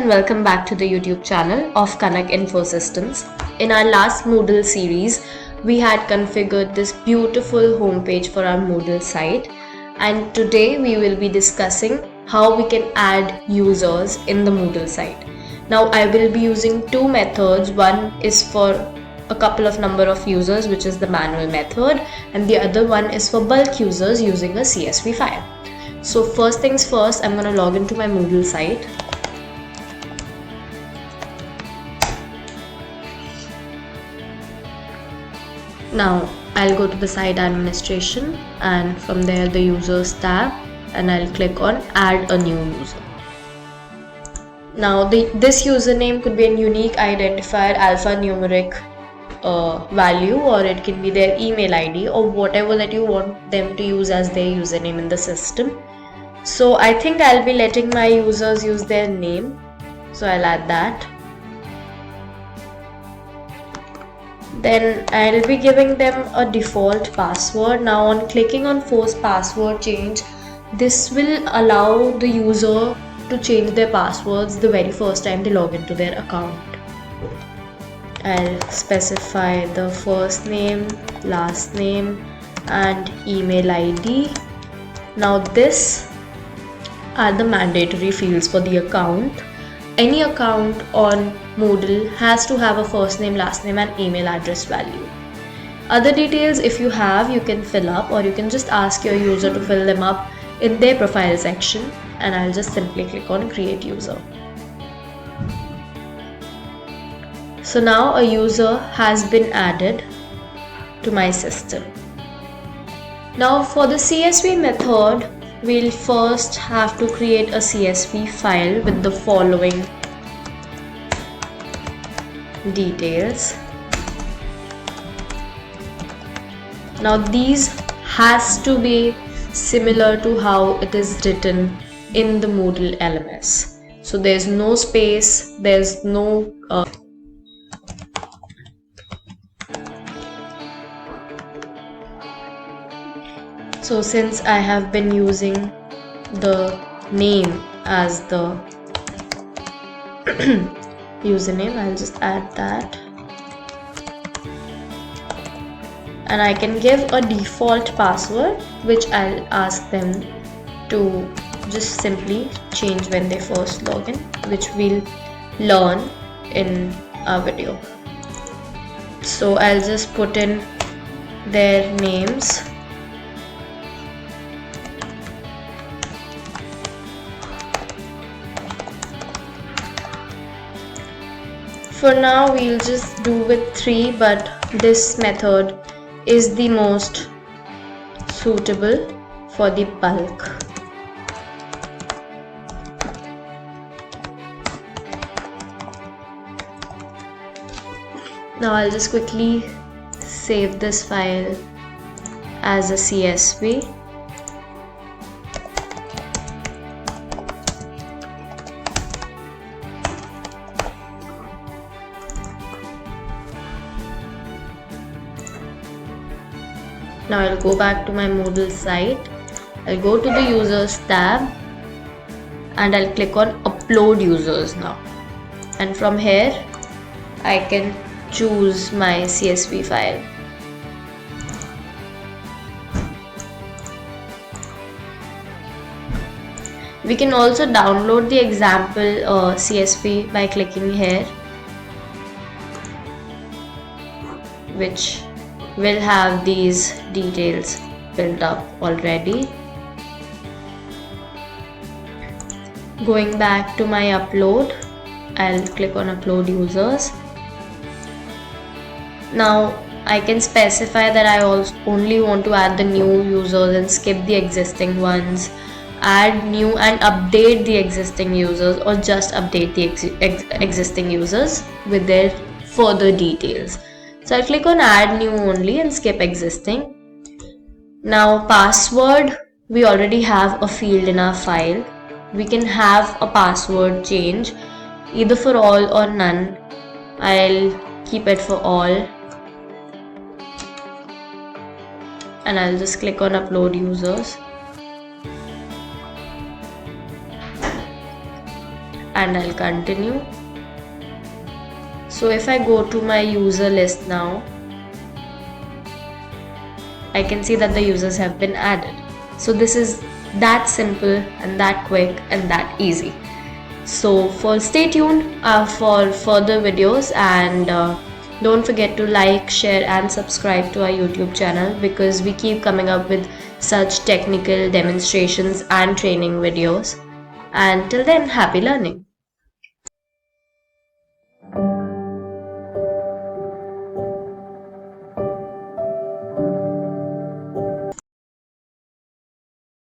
welcome back to the YouTube channel of Kanak Infosystems. In our last Moodle series, we had configured this beautiful homepage for our Moodle site, and today we will be discussing how we can add users in the Moodle site. Now I will be using two methods. One is for a couple of number of users, which is the manual method, and the other one is for bulk users using a CSV file. So first things first, I'm going to log into my Moodle site. Now I'll go to the site administration, and from there the users tab, and I'll click on add a new user. Now this username could be a unique identifier alphanumeric value, or it can be their email ID or whatever that you want them to use as their username in the system. So I think I'll be letting my users use their name, so I'll add that. Then I'll be giving them a default password. Now on clicking on force password change, this will allow the user to change their passwords the very first time they log into their account. I'll specify the first name, last name and email ID. Now this are the mandatory fields for the account. Any account on Moodle has to have a first name, last name and email address value. Other details, if you have, you can fill up, or you can just ask your user to fill them up in their profile section, and I'll just simply click on create user. So now a user has been added to my system. Now for the CSV method, we'll first have to create a CSV file with the following details. Now these has to be similar to how it is written in the Moodle LMS. So there's no space, there's no so since I have been using the name as the username, I'll just add that, and I can give a default password which I'll ask them to just simply change when they first log in, which we'll learn in our video. So I'll just put in their names. For now we'll just do with 3, but this method is the most suitable for the bulk. Now I'll just quickly save this file as a CSV. Now I'll go back to my Moodle site. I'll go to the users tab and I'll click on upload users now. And from here I can choose my CSV file. We can also download the example CSV by clicking here, which will have these details built up already. Going back to my upload, I'll click on upload users. Now I can specify that I only want to add the new users and skip the existing ones, add new and update the existing users, or just update the existing users with their further details. So I'll click on add new only and skip existing. Now password, we already have a field in our file. We can have a password change either for all or none. I'll keep it for all, and I'll just click on upload users. and I'll continue. So if I go to my user list now, I can see that the users have been added. So this is that simple and that quick and that easy. So stay tuned for further videos, and don't forget to like, share and subscribe to our YouTube channel, because we keep coming up with such technical demonstrations and training videos. And till then, happy learning.